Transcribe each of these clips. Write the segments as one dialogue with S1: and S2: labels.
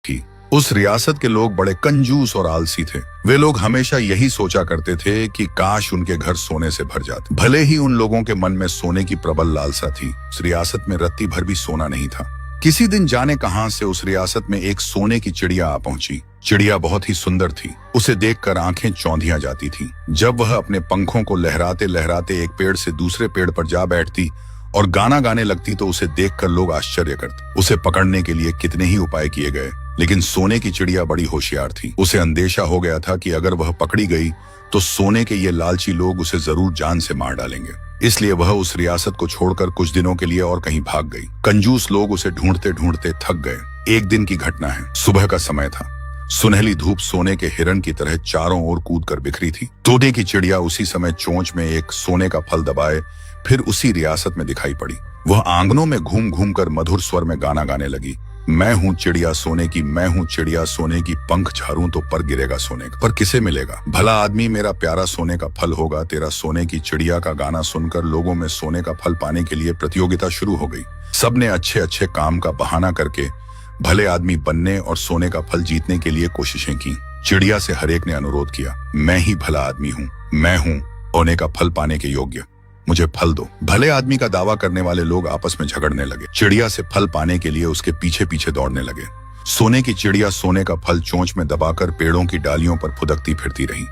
S1: थी। उस रियासत के लोग बड़े कंजूस और आलसी थे। वे लोग हमेशा यही सोचा करते थे कि काश उनके घर सोने से भर जाते। भले ही उन लोगों के मन में सोने की प्रबल लालसा थी, उस रियासत में रत्ती भर भी सोना नहीं था। किसी दिन जाने कहां से उस रियासत में एक सोने की चिड़िया आ पहुंची। चिड़िया बहुत ही सुंदर थी। उसे देखकर आंखें चौंधिया जाती थीं। जब वह अपने पंखों को लहराते लहराते एक पेड़ से दूसरे पेड़ पर जा बैठती और गाना गाने लगती तो उसे देखकर लोग आश्चर्य करते। उसे पकड़ने के लिए कितने ही उपाय किए गए, लेकिन सोने की चिड़िया बड़ी होशियार थी। उसे अंदेशा हो गया था कि अगर वह पकड़ी गई तो सोने के ये लालची लोग उसे जरूर जान से मार डालेंगे। इसलिए वह उस रियासत को छोड़कर कुछ दिनों के लिए और कहीं भाग गई। कंजूस लोग उसे ढूंढते ढूंढते थक गए। एक दिन की घटना है। सुबह का समय था। सुनहली धूप सोने के हिरण की तरह चारों ओर कूदकर बिखरी थी। तोते की चिड़िया उसी समय चोंच में एक सोने का फल दबाए फिर उसी रियासत में दिखाई पड़ी। वह आंगनों में घूम घूम कर मधुर स्वर में गाना गाने लगी। मैं हूँ चिड़िया सोने की, मैं हूँ चिड़िया सोने की, पंख झाड़ूं तो पर गिरेगा सोने का। पर किसे मिलेगा? भला आदमी मेरा प्यारा सोने का फल होगा। तेरा सोने की चिड़िया का गाना सुनकर लोगों में सोने का फल पाने के लिए प्रतियोगिता शुरू हो गई। सबने अच्छे अच्छे काम का बहाना करके भले आदमी बनने और सोने का फल जीतने के लिए कोशिशें की। चिड़िया से हरेक ने अनुरोध किया, मैं ही भला आदमी हूँ, मैं हूँ सोने का फल पाने के योग्य, मुझे फल दो। भले आदमी का दावा करने वाले लोग आपस में झगड़ने लगे। चिड़िया से फल पाने के लिए उसके पीछे पीछे दौड़ने लगे। सोने की चिड़िया सोने का फल चोंच में दबाकर पेड़ों की डालियों पर फुदकती फिरती रही।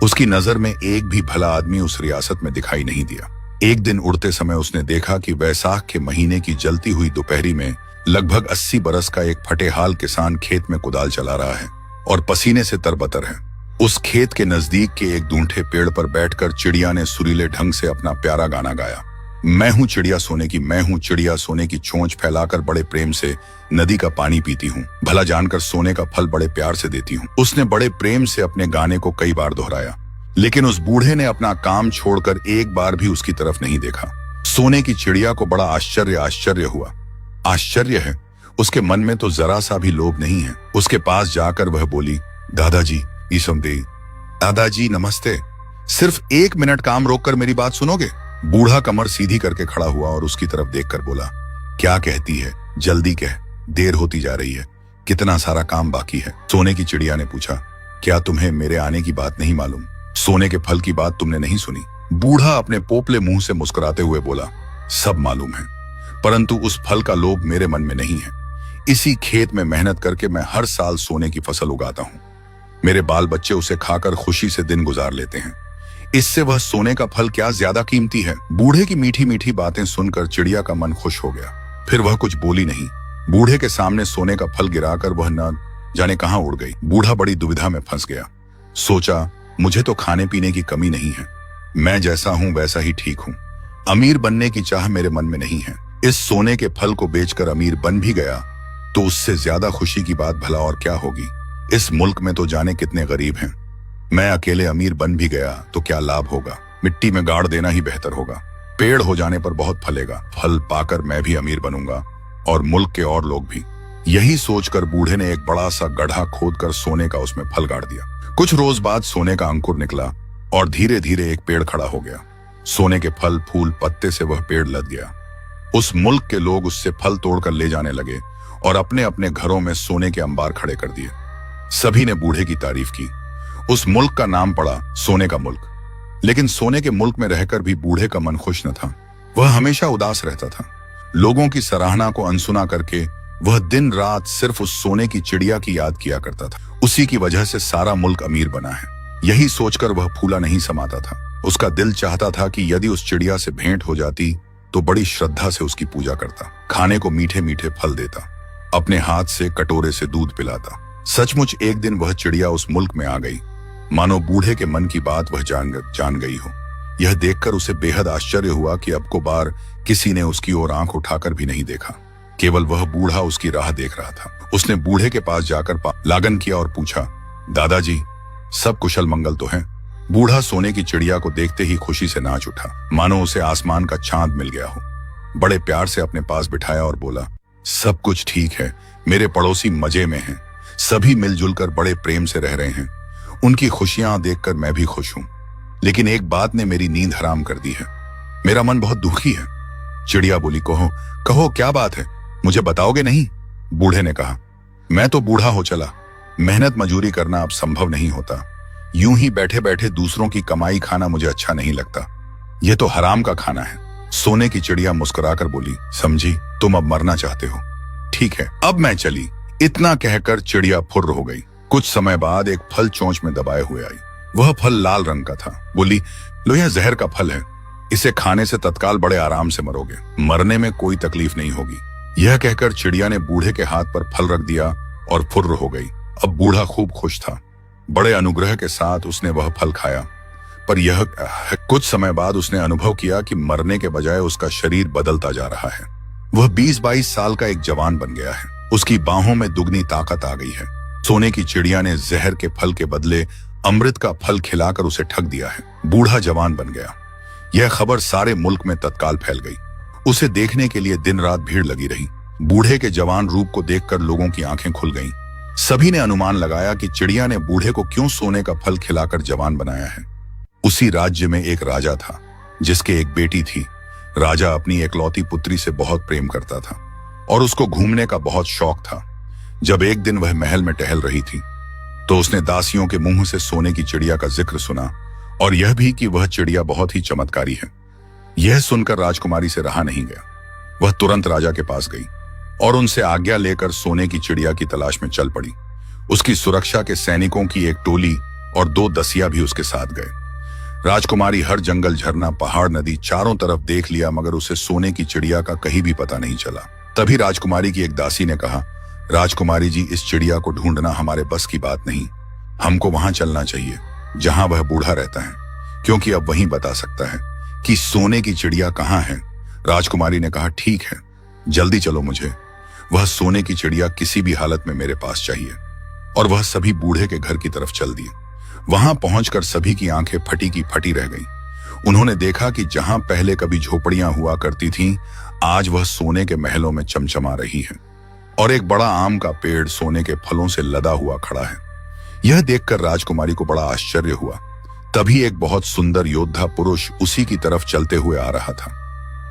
S1: उसकी नजर में एक भी भला आदमी उस रियासत में दिखाई नहीं दिया। एक दिन उड़ते समय उसने देखा कि वैसाख के महीने की जलती हुई दोपहरी में लगभग 80 बरस का एक फटेहाल किसान खेत में कुदाल चला रहा है और पसीने से तरबतर है। उस खेत के नजदीक के एक दूंठे पेड़ पर बैठकर चिड़िया ने सुरीले ढंग से अपना प्यारा गाना गाया। मैं हूँ चिड़िया सोने की, मैं हूँ चिड़िया सोने की, चोंच फैलाकर बड़े प्रेम से नदी का पानी पीती हूँ, भला जानकर सोने का फल बड़े प्यार से देती हूँ। उसने बड़े प्रेम से अपने गाने को कई बार दोहराया, लेकिन उस बूढ़े ने अपना काम छोड़कर एक बार भी उसकी तरफ नहीं देखा। सोने की चिड़िया को बड़ा आश्चर्य हुआ। आश्चर्य है, उसके मन में तो जरा सा भी लोभ नहीं है। उसके पास जाकर वह बोली, दादाजी ईसमदेई, दादाजी नमस्ते, सिर्फ 1 मिनट काम रोककर मेरी बात सुनोगे? बूढ़ा कमर सीधी करके खड़ा हुआ और उसकी तरफ देखकर बोला, क्या कहती है, जल्दी कह, देर होती जा रही है, कितना सारा काम बाकी है। सोने की चिड़िया ने पूछा, क्या तुम्हें मेरे आने की बात नहीं मालूम? सोने के फल की बात तुमने नहीं सुनी? बूढ़ा अपने पोपले मुंह से मुस्कुराते हुए बोला, सब मालूम है, परंतु उस फल का लोभ मेरे मन में नहीं है। इसी खेत में मेहनत करके मैं हर साल सोने की फसल उगाता हूँ। मेरे बाल बच्चे उसे खाकर खुशी से दिन गुजार लेते हैं। इससे वह सोने का फल क्या ज्यादा कीमती है? बूढ़े की मीठी मीठी बातें सुनकर चिड़िया का मन खुश हो गया। फिर वह कुछ बोली नहीं। बूढ़े के सामने सोने का फल गिराकर वह न जाने कहां उड़ गई। बूढ़ा बड़ी दुविधा में फंस गया। सोचा, मुझे तो खाने पीने की कमी नहीं है, मैं जैसा हूं वैसा ही ठीक हूं। अमीर बनने की चाह मेरे मन में नहीं है। इस सोने के फल को बेचकर अमीर बन भी गया तो उससे ज्यादा खुशी की बात भला और क्या होगी? इस मुल्क में तो जाने कितने गरीब हैं। मैं अकेले अमीर बन भी गया तो क्या लाभ होगा? मिट्टी में गाड़ देना ही बेहतर होगा। पेड़ हो जाने पर बहुत फलेगा, फल पाकर मैं भी अमीर बनूंगा और मुल्क के और लोग भी। यही सोचकर बूढ़े ने एक बड़ा सा गड्ढा खोदकर सोने का उसमें फल गाड़ दिया। कुछ रोज बाद सोने का अंकुर निकला और धीरे धीरे एक पेड़ खड़ा हो गया। सोने के फल फूल पत्ते से वह पेड़ लद गया। उस मुल्क के लोग उससे फल तोड़कर ले जाने लगे और अपने अपने घरों में सोने के अंबार खड़े कर दिए। सभी ने बूढ़े की तारीफ की। उस मुल्क का नाम पड़ा सोने का मुल्क। लेकिन सोने के मुल्क में रहकर भी बूढ़े का मन खुश न था। वह हमेशा उदास रहता था। लोगों की सराहना को अनसुना करके वह दिन रात सिर्फ उस सोने की चिड़िया की याद किया करता था। उसी की वजह से सारा मुल्क अमीर बना है। यही सोचकर वह फूला नहीं समाता था। उसका दिल चाहता था कि यदि उस चिड़िया से भेंट हो जाती तो बड़ी श्रद्धा से उसकी पूजा करता, खाने को मीठे मीठे फल देता, अपने हाथ से कटोरे से दूध पिलाता। सचमुच एक दिन वह चिड़िया उस मुल्क में आ गई, मानो बूढ़े के मन की बात वह जान गई हो। यह देखकर उसे बेहद आश्चर्य हुआ कि अब को बार किसी ने उसकी ओर आंख उठाकर भी नहीं देखा। केवल वह बूढ़ा उसकी राह देख रहा था। उसने बूढ़े के पास जाकर लागन किया और पूछा, दादाजी सब कुशल मंगल तो है? बूढ़ा सोने की चिड़िया को देखते ही खुशी से नाच उठा, मानो उसे आसमान का चांद मिल गया हो। बड़े प्यार से अपने पास बिठाया और बोला, सब कुछ ठीक है, मेरे पड़ोसी मजे में हैं, सभी मिलजुल कर बड़े प्रेम से रह रहे हैं। उनकी खुशियां देखकर मैं भी खुश हूं, लेकिन एक बात ने मेरी नींद हराम कर दी है। मेरा मन बहुत दुखी है। चिड़िया बोली, कहो कहो क्या बात है, मुझे बताओगे नहीं? बूढ़े ने कहा, मैं तो बूढ़ा हो चला, मेहनत मजूरी करना अब संभव नहीं होता। यूं ही बैठे बैठे दूसरों की कमाई खाना मुझे अच्छा नहीं लगता। यह तो हराम का खाना है। सोने की चिड़िया मुस्कुराकर बोली, समझी, तुम अब मरना चाहते हो। ठीक है, अब मैं चली। इतना कहकर चिड़िया फुर्र हो गई। कुछ समय बाद एक फल चोंच में दबाए हुए आई। वह फल लाल रंग का था। बोली, लो, यह जहर का फल है, इसे खाने से तत्काल बड़े आराम से मरोगे, मरने में कोई तकलीफ नहीं होगी। यह कहकर चिड़िया ने बूढ़े के हाथ पर फल रख दिया और फुर्र हो गई। अब बूढ़ा खूब खुश था। बड़े अनुग्रह के साथ उसने वह फल खाया, पर यह कुछ समय बाद उसने अनुभव किया कि मरने के बजाय उसका शरीर बदलता जा रहा है। वह 20-22 साल का एक जवान बन गया है। उसकी बाहों में दुगनी ताकत आ गई है। सोने की चिड़िया ने जहर के फल के बदले अमृत का फल खिलाकर उसे ठग दिया है। बूढ़ा जवान बन गया। यह खबर सारे मुल्क में तत्काल फैल गई। उसे देखने के लिए दिन रात भीड़ लगी रही। बूढ़े के जवान रूप को देखकर लोगों की आंखें खुल गईं। सभी ने अनुमान लगाया कि चिड़िया ने बूढ़े को क्यों सोने का फल खिलाकर जवान बनाया है। उसी राज्य में एक राजा था, जिसके एक बेटी थी। राजा अपनी एकलौती पुत्री से बहुत प्रेम करता था और उसको घूमने का बहुत शौक था। जब एक दिन वह महल में टहल रही थी, तो उसने दासियों के मुंह से सोने की चिड़िया का जिक्र सुना, और यह भी कि वह चिड़िया बहुत ही चमत्कारी है। यह सुनकर राजकुमारी से रहा नहीं गया। वह तुरंत राजा के पास गई और उनसे आज्ञा लेकर सोने की चिड़िया की तलाश में चल पड़ी। उसकी सुरक्षा के सैनिकों की एक टोली और 2 दसिया भी उसके साथ गए। राजकुमारी हर जंगल, झरना, पहाड़, नदी चारों तरफ देख लिया, मगर उसे सोने की चिड़िया का कहीं भी पता नहीं चला। तभी राजकुमारी की एक दासी ने कहा, राजकुमारी जी, इस चिड़िया को ढूंढना हमारे बस की बात नहीं। हमको वहां चलना चाहिए जहां वह बूढ़ा रहता है, क्योंकि अब वहीं बता सकता है कि सोने की चिड़िया कहाँ है। राजकुमारी ने कहा, ठीक है, जल्दी चलो, मुझे वह सोने की चिड़िया किसी भी हालत में मेरे पास चाहिए। और वह सभी बूढ़े के घर की तरफ चल दिए। वहां पहुंचकर सभी की आंखें फटी की फटी रह गईं। उन्होंने देखा कि जहां पहले कभी झोपड़ियां हुआ करती थीं, आज वह सोने के महलों में चमचमा रही है, और एक बड़ा आम का पेड़ सोने के फलों से लदा हुआ खड़ा है। यह देखकर राजकुमारी को बड़ा आश्चर्य हुआ। तभी एक बहुत सुंदर योद्धा पुरुष उसी की तरफ चलते हुए आ रहा था।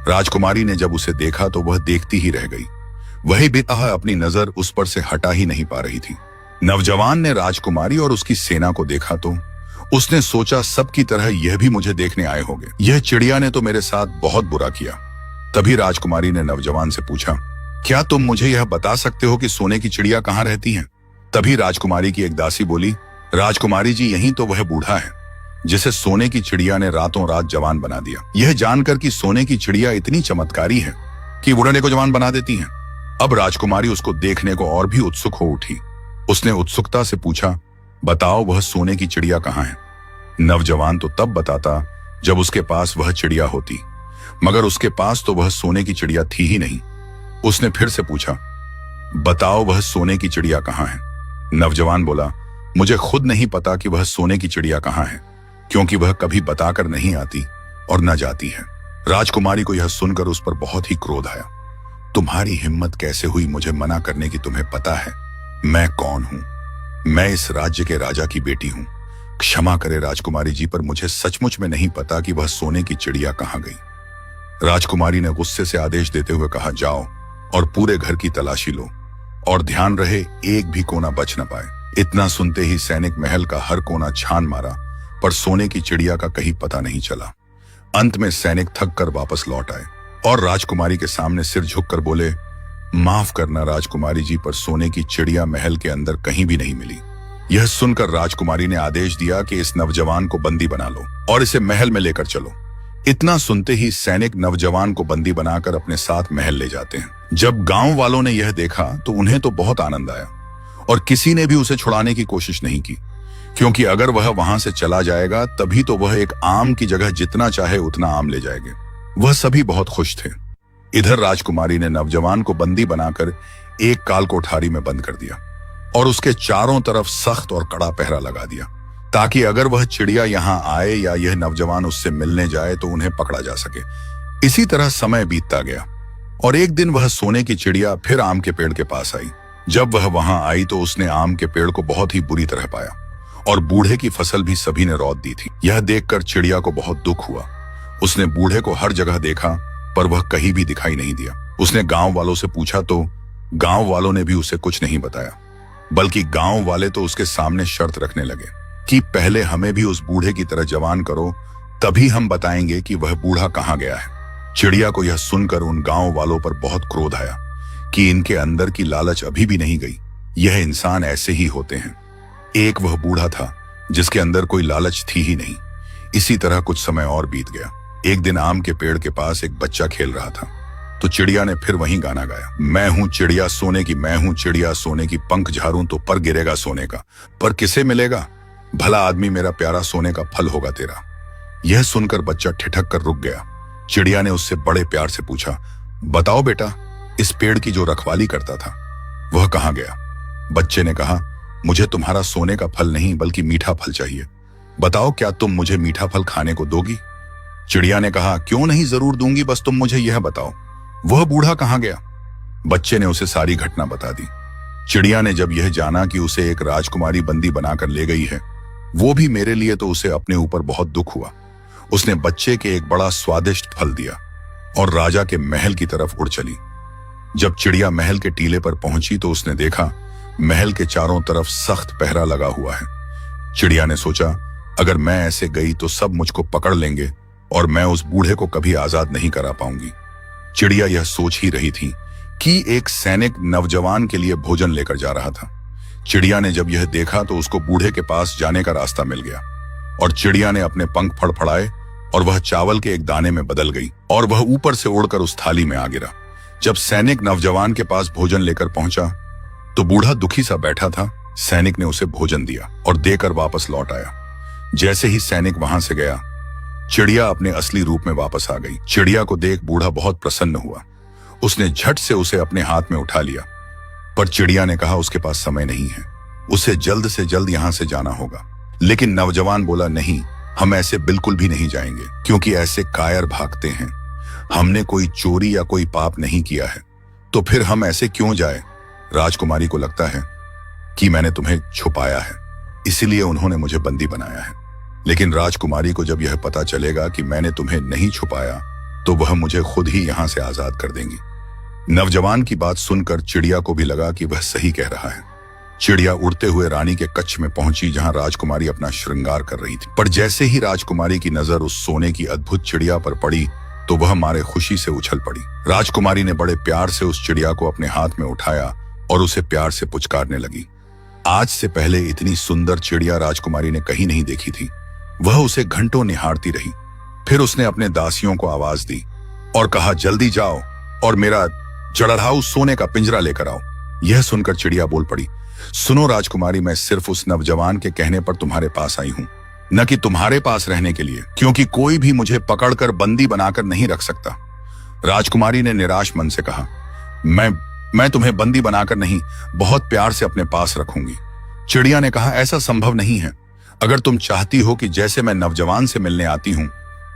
S1: राजकुमारी ने जब उसे देखा तो वह देखती ही रह गई। वही बेतहा अपनी नजर उस पर से हटा ही नहीं पा रही थी। नौजवान ने राजकुमारी और उसकी सेना को देखा तो उसने सोचा, सबकी तरह यह भी मुझे देखने आए होंगे। यह चिड़िया ने तो मेरे साथ बहुत बुरा किया। तभी राजकुमारी ने नौजवान से पूछा, क्या तुम मुझे यह बता सकते हो कि सोने की चिड़िया कहाँ रहती है? तभी राजकुमारी की एक दासी बोली, राजकुमारी जी, यही तो वह बूढ़ा है जिसे सोने की चिड़िया ने रातों रात जवान बना दिया। यह जानकर कि सोने की चिड़िया इतनी चमत्कारी है कि बूढ़े को जवान बना देती है। अब राजकुमारी उसको देखने को और भी उत्सुक हो उठी। उसने उत्सुकता से पूछा, बताओ, वह सोने की चिड़िया कहाँ है? नवजवान तो तब बताता जब उसके पास वह चिड़िया होती, मगर उसके पास तो वह सोने की चिड़िया थी ही नहीं। उसने फिर से पूछा, बताओ, वह सोने की चिड़िया कहाँ है? नवजवान बोला, मुझे खुद नहीं पता कि वह सोने की चिड़िया कहाँ है, क्योंकि वह कभी बताकर नहीं आती और न जाती है। राजकुमारी को यह सुनकर उस पर बहुत ही क्रोध आया। तुम्हारी हिम्मत कैसे हुई मुझे मना करने की? तुम्हें पता है मैं कौन हूं? मैं इस राज्य के राजा की बेटी हूं। क्षमा करे राजकुमारी जी, पर मुझे सचमुच में नहीं पता कि वह सोने की चिड़िया कहाँ गई। राजकुमारी ने गुस्से से आदेश देते हुए कहा, जाओ और पूरे घर की तलाशी लो, और ध्यान रहे एक भी कोना बच न पाए। इतना सुनते ही सैनिक महल का हर कोना छान मारा, पर सोने की चिड़िया का कहीं पता नहीं चला। अंत में सैनिक थक कर वापस लौट आए और राजकुमारी के सामने सिर झुककर बोले, माफ करना राजकुमारी जी, पर सोने की चिड़िया महल के अंदर कहीं भी नहीं मिली। यह सुनकर राजकुमारी ने आदेश दिया कि इस नवजवान को बंदी बना लो और इसे महल में लेकर चलो। इतना सुनते ही सैनिक नवजवान को बंदी बनाकर अपने साथ महल ले जाते हैं। जब गांव वालों ने यह देखा तो उन्हें तो बहुत आनंद आया, और किसी ने भी उसे छुड़ाने की कोशिश नहीं की, क्योंकि अगर वह वहां से चला जाएगा तभी तो वह एक आम की जगह जितना चाहे उतना आम ले जाएंगे। वह सभी बहुत खुश थे। इधर राजकुमारी ने नवजवान को बंदी बनाकर एक काल कोठारी में बंद कर दिया और उसके चारों तरफ सख्त और कड़ा पहरा लगा दिया, ताकि अगर वह चिड़िया यहाँ आए या यह नवजवान उससे मिलने जाए तो उन्हें पकड़ा जा सके। इसी तरह समय बीतता गया और एक दिन वह सोने की चिड़िया फिर आम के पेड़ के पास आई। जब वह वहां आई तो उसने आम के पेड़ को बहुत ही बुरी तरह पाया और बूढ़े की फसल भी सभी ने रौंद दी थी। यह देखकर चिड़िया को बहुत दुख हुआ। उसने बूढ़े को हर जगह देखा, पर वह कहीं भी दिखाई नहीं दिया। उसने गांव वालों से पूछा तो गांव वालों ने भी उसे कुछ नहीं बताया। बल्कि गांव वाले तो उसके सामने शर्त रखने लगे कि पहले हमें भी उस बूढ़े की तरह जवान करो, तभी हम बताएंगे कि वह बूढ़ा कहाँ गया है। चिड़िया को यह सुनकर उन गांव वालों पर बहुत क्रोध आया कि इनके अंदर की लालच अभी भी नहीं गई। यह इंसान ऐसे ही होते हैं। एक वह बूढ़ा था जिसके अंदर कोई लालच थी ही नहीं। इसी तरह कुछ समय और बीत गया। एक दिन आम के पेड़ के पास एक बच्चा खेल रहा था, तो चिड़िया ने फिर वही गाना गाया, मैं हूं चिड़िया सोने की, मैं हूं चिड़िया सोने की, पंख झाड़ूं तो पर गिरेगा सोने का, पर किसे मिलेगा, भला आदमी मेरा प्यारा, सोने का फल होगा तेरा। यह सुनकर बच्चा ठिठक कर रुक गया। चिड़िया ने उससे बड़े प्यार से पूछा, बताओ बेटा, इस पेड़ की जो रखवाली करता था वह कहाँ गया? बच्चे ने कहा, मुझे तुम्हारा सोने का फल नहीं बल्कि मीठा फल चाहिए। बताओ क्या तुम मुझे मीठा फल खाने को दोगी? चिड़िया ने कहा, क्यों नहीं, जरूर दूंगी, बस तुम मुझे यह बताओ वह बूढ़ा कहाँ गया? बच्चे ने उसे सारी घटना बता दी। चिड़िया ने जब यह जाना कि उसे एक राजकुमारी बंदी बनाकर ले गई है, वो भी मेरे लिए, तो उसे अपने ऊपर बहुत दुख हुआ। उसने बच्चे के एक बड़ा स्वादिष्ट फल दिया और राजा के महल की तरफ उड़ चली। जब चिड़िया महल के टीले पर पहुंची तो उसने देखा महल के चारों तरफ सख्त पहरा लगा हुआ है। चिड़िया ने सोचा, अगर मैं ऐसे गई तो सब मुझको पकड़ लेंगे और मैं उस बूढ़े को कभी आजाद नहीं करा पाऊंगी। चिड़िया यह सोच ही रही थी कि एक सैनिक नौजवान के लिए भोजन लेकर जा रहा था। चिड़िया ने जब यह देखा तो उसको बूढ़े के पास जाने का रास्ता मिल गया और चिड़िया ने अपने पंख फड़फड़ाए और वह चावल के एक दाने में बदल गई और वह ऊपर से उड़कर उस थाली में आ गिरा। जब सैनिक नौजवान के पास भोजन लेकर पहुंचा तो बूढ़ा दुखी सा बैठा था। सैनिक ने उसे भोजन दिया और देकर वापस लौट आया। जैसे ही सैनिक वहां से गया, चिड़िया अपने असली रूप में वापस आ गई। चिड़िया को देख बूढ़ा बहुत प्रसन्न हुआ। उसने झट से उसे अपने हाथ में उठा लिया, पर चिड़िया ने कहा उसके पास समय नहीं है, उसे जल्द से जल्द यहां से जाना होगा। लेकिन नौजवान बोला, नहीं, हम ऐसे बिल्कुल भी नहीं जाएंगे, क्योंकि ऐसे कायर भागते हैं। हमने कोई चोरी या कोई पाप नहीं किया है, तो फिर हम ऐसे क्यों जाए? राजकुमारी को लगता है कि मैंने तुम्हें छुपाया है, इसीलिए उन्होंने मुझे बंदी बनाया है। लेकिन राजकुमारी को जब यह पता चलेगा कि मैंने तुम्हें नहीं छुपाया तो वह मुझे खुद ही यहां से आजाद कर देंगी। नौजवान की बात सुनकर चिड़िया को भी लगा कि वह सही कह रहा है। चिड़िया उड़ते हुए रानी के कक्ष में पहुंची जहां राजकुमारी अपना श्रृंगार कर रही थी। पर जैसे ही राजकुमारी की नजर उस सोने की अद्भुत चिड़िया पर पड़ी तो वह मारे खुशी से उछल पड़ी। राजकुमारी ने बड़े प्यार से उस चिड़िया को अपने हाथ में उठाया और उसे प्यार से पुचकारने लगी। आज से पहले इतनी सुंदर चिड़िया राजकुमारी ने कहीं नहीं देखी थी। वह उसे घंटों निहारती रही। फिर उसने अपने दासियों को आवाज दी और कहा, जल्दी जाओ और मेरा जड़ढ़ाऊ सोने का पिंजरा लेकर आओ। यह सुनकर चिड़िया बोल पड़ी, सुनो राजकुमारी, मैं सिर्फ उस नौजवान के कहने पर तुम्हारे पास आई हूं, न कि तुम्हारे पास रहने के लिए, क्योंकि कोई भी मुझे पकड़कर बंदी बनाकर नहीं रख सकता। राजकुमारी ने निराश मन से कहा, मैं तुम्हें बंदी बनाकर नहीं, बहुत प्यार से अपने पास रखूंगी। चिड़िया ने कहा, ऐसा संभव नहीं है। अगर तुम चाहती हो कि जैसे मैं नौजवान से मिलने आती हूं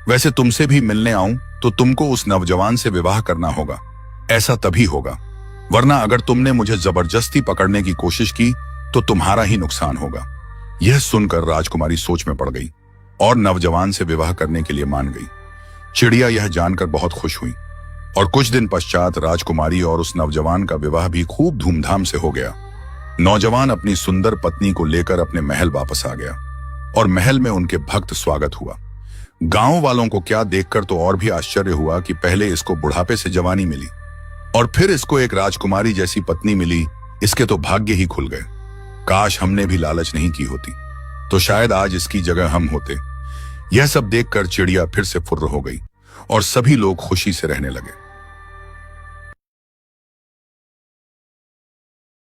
S1: वैसे तुमसे भी मिलने आऊं, तो तुमको उस नौजवान से विवाह करना होगा। ऐसा तभी होगा, वरना अगर तुमने मुझे जबरदस्ती पकड़ने की कोशिश की तो तुम्हारा ही नुकसान होगा। यह सुनकर राजकुमारी सोच में पड़ गई और नौजवान से विवाह करने के लिए मान गई। चिड़िया यह जानकर बहुत खुश हुई और कुछ दिन पश्चात राजकुमारी और उस नौजवान का विवाह भी खूब धूमधाम से हो गया। नौजवान अपनी सुंदर पत्नी को लेकर अपने महल वापस आ गया और महल में उनके भक्त स्वागत हुआ। गांव वालों को क्या देखकर तो और भी आश्चर्य हुआ कि पहले इसको बुढ़ापे से जवानी मिली और फिर इसको एक राजकुमारी जैसी पत्नी मिली। इसके तो भाग्य ही खुल गए। काश हमने भी लालच नहीं की होती, तो शायद आज इसकी जगह हम होते। यह सब देखकर चिड़िया फिर से फुर्र हो गई और सभी लोग खुशी से रहने लगे।